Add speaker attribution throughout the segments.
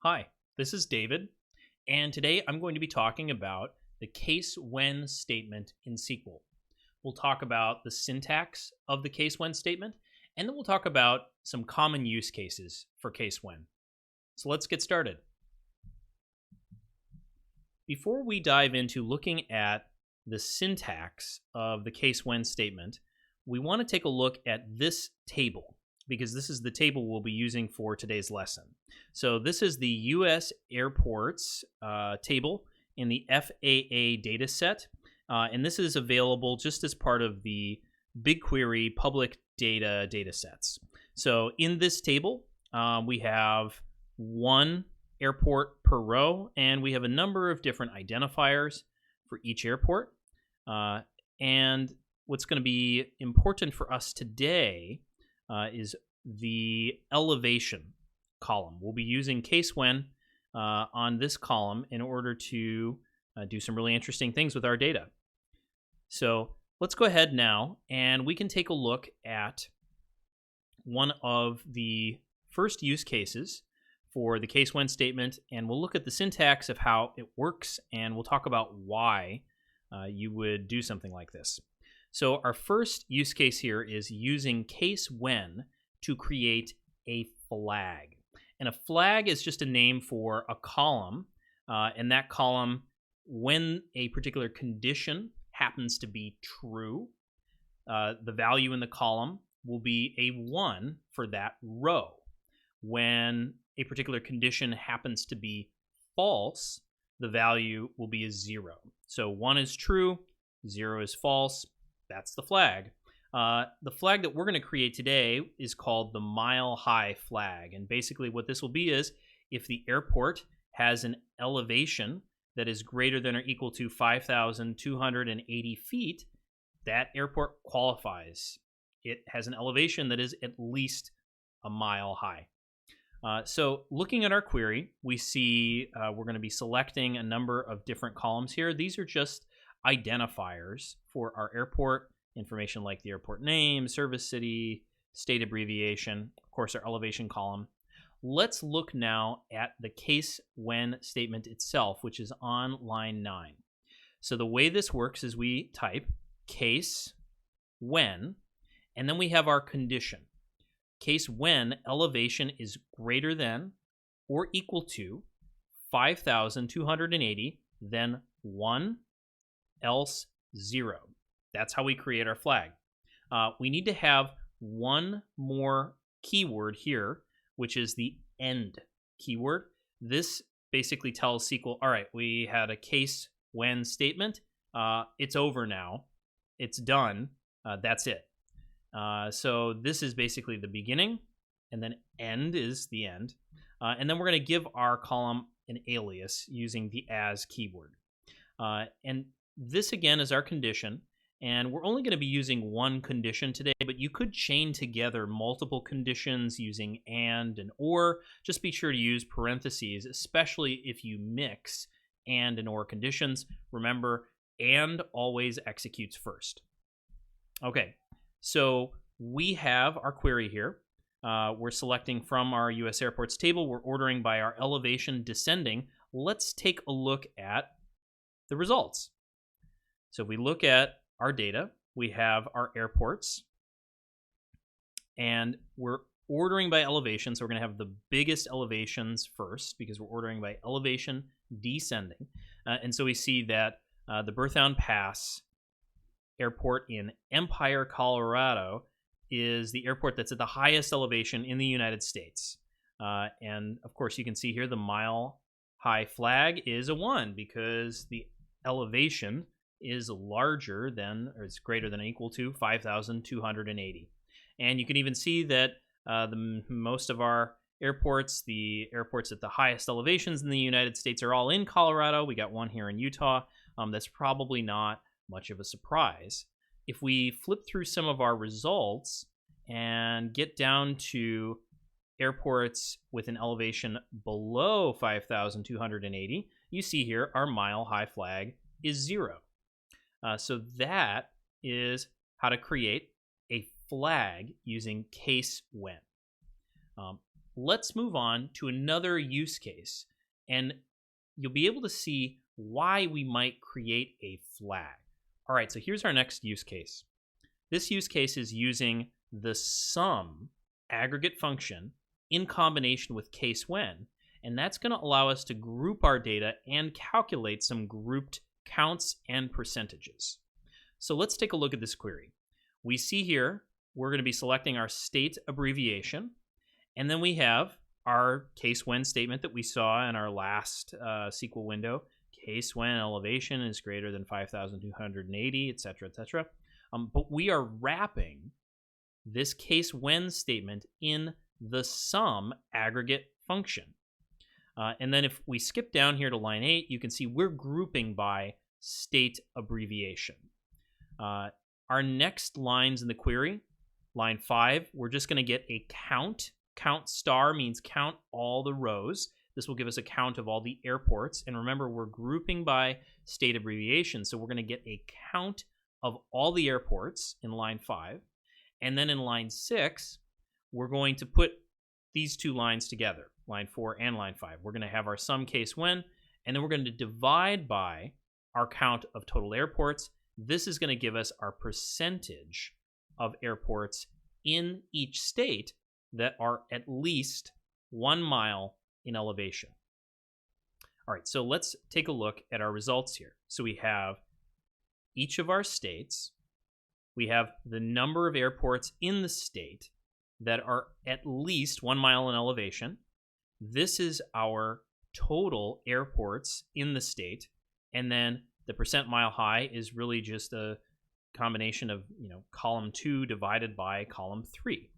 Speaker 1: Hi, this is David, and today I'm going to be talking about the case when statement in SQL. We'll talk about the syntax of the case when statement, and then we'll talk about some common use cases for case when. So let's get started. Before we dive into looking at the syntax of the case when statement, we want to take a look at this table, because this is the table we'll be using for today's lesson. So this is the US Airports table in the FAA dataset, and this is available just as part of the BigQuery public data datasets. So in this table, we have one airport per row, and we have a number of different identifiers for each airport. And what's going to be important for us today is the elevation column. We'll be using case when on this column in order to do some really interesting things with our data. So let's go ahead now and we can take a look at one of the first use cases for the case when statement, and we'll look at the syntax of how it works, and we'll talk about why you would do something like this. So our first use case here is using case when to create a flag. And a flag is just a name for a column, and that column, when a particular condition happens to be true, the value in the column will be a 1 for that row. When a particular condition happens to be false, the value will be a 0. So 1 is true, 0 is false. That's the flag. The flag that we're going to create today is called the mile high flag. And basically what this will be is if the airport has an elevation that is greater than or equal to 5,280 feet, that airport qualifies. It has an elevation that is at least a mile high. So looking at our query, we see we're going to be selecting a number of different columns here. These are just identifiers for our airport, information like the airport name, service city, state abbreviation, of course our elevation column. Let's look now at the case when statement itself, which is on line 9. So the way this works is we type case when, and then we have our condition. Case when elevation is greater than or equal to 5,280, then 1, else 0. That's how we create our flag. We need to have one more keyword here, which is the end keyword. This basically tells SQL, all right, we had a case when statement. It's over now. It's done. That's it. So this is basically the beginning, and then end is the end. And then we're going to give our column an alias using the as keyword. And this, again, is our condition. And we're only going to be using one condition today, but you could chain together multiple conditions using and or. Just be sure to use parentheses, especially if you mix and or conditions. Remember, and always executes first. Okay, so we have our query here. We're selecting from our US Airports table. We're ordering by our elevation descending. Let's take a look at the results. So if we look at our data, we have our airports, and we're ordering by elevation. So we're going to have the biggest elevations first because we're ordering by elevation descending. And so we see that the Berthoud Pass Airport in Empire, Colorado is the airport that's at the highest elevation in the United States. And of course, you can see here the mile high flag is a 1 because the elevation is larger than, or it's greater than or equal to 5,280. And you can even see that most of our airports, the airports at the highest elevations in the United States, are all in Colorado. We got one here in Utah. That's probably not much of a surprise. If we flip through some of our results and get down to airports with an elevation below 5,280, you see here our mile high flag is 0. So that is how to create a flag using case when. let's move on to another use case, and you'll be able to see why we might create a flag. All right, so here's our next use case. This use case is using the sum aggregate function in combination with case when, and that's going to allow us to group our data and calculate some grouped counts and percentages. So let's take a look at this query. We see here we're going to be selecting our state abbreviation, and then we have our case when statement that we saw in our last SQL window. Case when elevation is greater than 5,280, etc., etc. But we are wrapping this case when statement in the sum aggregate function. And then if we skip down here to line 8, you can see we're grouping by state abbreviation. Our next lines in the query, line 5, we're just going to get a count. Count star means count all the rows. This will give us a count of all the airports. And remember, we're grouping by state abbreviation, so we're going to get a count of all the airports in line 5. And then in line 6, we're going to put these two lines together, line 4 and line 5. We're going to have our sum case when, and then we're going to divide by our count of total airports. This is going to give us our percentage of airports in each state that are at least 1 mile in elevation. All right, so let's take a look at our results here. So we have each of our states. We have the number of airports in the state that are at least 1 mile in elevation. This is our total airports in the state. And then the percent mile high is really just a combination of, column 2 divided by column 3.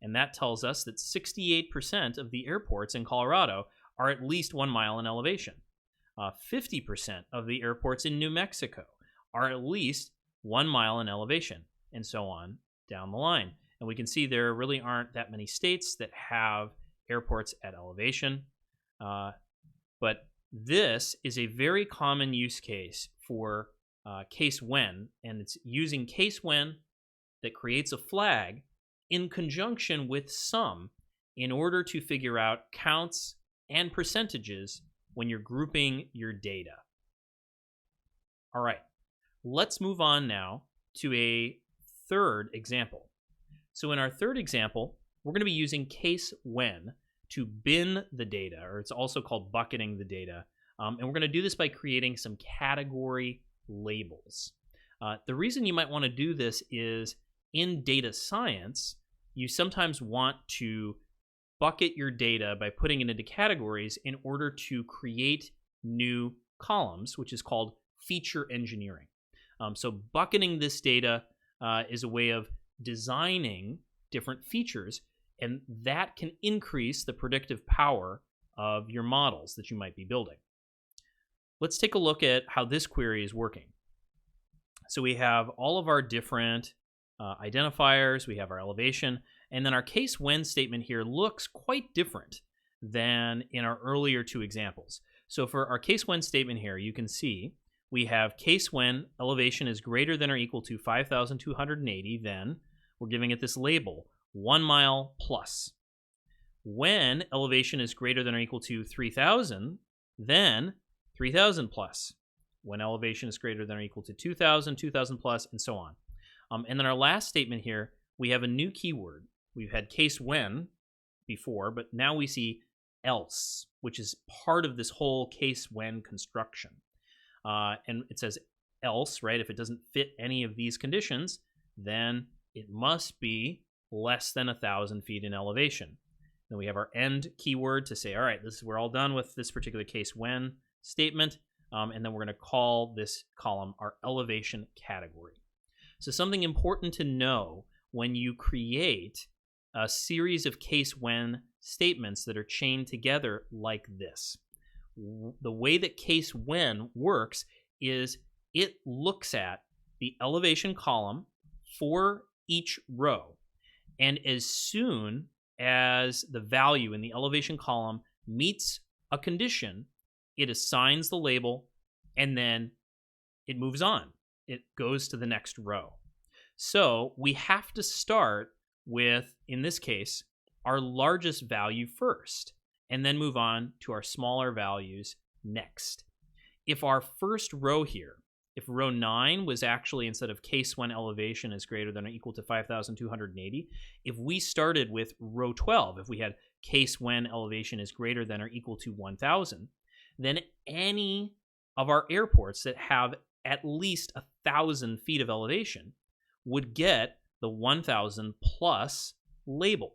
Speaker 1: And that tells us that 68% of the airports in Colorado are at least 1 mile in elevation. 50% of the airports in New Mexico are at least 1 mile in elevation, and so on down the line. And we can see there really aren't that many states that have airports at elevation. But this is a very common use case for case when, and it's using case when that creates a flag in conjunction with sum in order to figure out counts and percentages when you're grouping your data. All right, let's move on now to a third example. So in our third example, we're going to be using case when to bin the data, or it's also called bucketing the data. And we're going to do this by creating some category labels. The reason you might want to do this is in data science, you sometimes want to bucket your data by putting it into categories in order to create new columns, which is called feature engineering. So bucketing this data is a way of designing different features, and that can increase the predictive power of your models that you might be building. Let's take a look at how this query is working. So we have all of our different identifiers, we have our elevation, and then our case when statement here looks quite different than in our earlier two examples. So for our case when statement here, you can see we have case when elevation is greater than or equal to 5,280, then we're giving it this label, 1 mile plus. When elevation is greater than or equal to 3,000, then 3,000 plus. When elevation is greater than or equal to 2,000, 2,000 plus, and so on. And then our last statement here, we have a new keyword. We've had case when before, but now we see else, which is part of this whole case when construction. And it says else, right? If it doesn't fit any of these conditions, then it must be less than 1,000 feet in elevation. Then we have our end keyword to say, all right, we're all done with this particular case when statement. And then we're going to call this column our elevation category. So something important to know when you create a series of case when statements that are chained together like this. The way that case when works is it looks at the elevation column for each row. And as soon as the value in the elevation column meets a condition, it assigns the label and then it moves on. It goes to the next row. So we have to start with, in this case, our largest value first, and then move on to our smaller values next. If our first row here, if row 9 was actually, instead of case when elevation is greater than or equal to 5,280, if we started with row 12, if we had case when elevation is greater than or equal to 1,000, then any of our airports that have at least 1,000 feet of elevation would get the 1,000 plus label.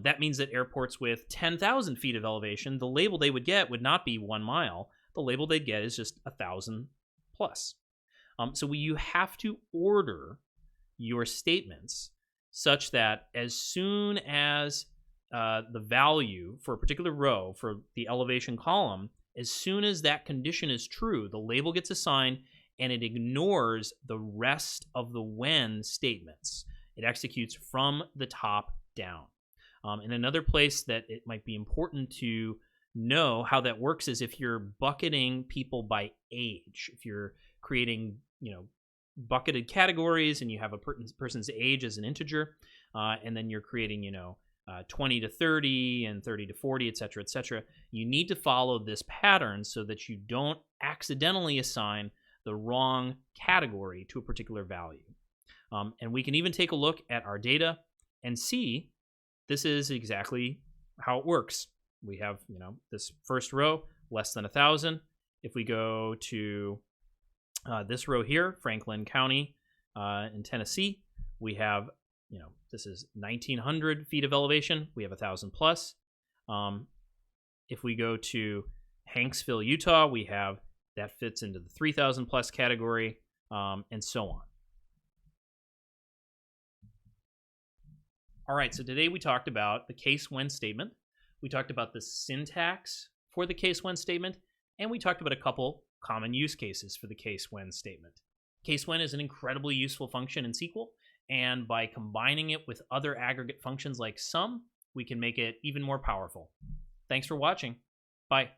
Speaker 1: That means that airports with 10,000 feet of elevation, the label they would get would not be 1 mile. The label they'd get is just 1,000 plus. So you have to order your statements such that as soon as the value for a particular row for the elevation column, as soon as that condition is true, the label gets assigned and it ignores the rest of the when statements. It executes from the top down. And another place that it might be important to know how that works is if you're bucketing people by age. If you're creating, bucketed categories and you have a person's age as an integer, and then you're creating, 20 to 30 and 30 to 40, et cetera, you need to follow this pattern so that you don't accidentally assign the wrong category to a particular value. And we can even take a look at our data and see this is exactly how it works. We have, this first row, less than 1,000. If we go to this row here, Franklin County in Tennessee, we have, this is 1,900 feet of elevation. We have 1,000 plus. If we go to Hanksville, Utah, we have that fits into the 3,000 plus category, and so on. All right, so today we talked about the case when statement. We talked about the syntax for the case when statement, and we talked about a couple common use cases for the case when statement. Case when is an incredibly useful function in SQL, and by combining it with other aggregate functions like sum, we can make it even more powerful. Thanks for watching. Bye.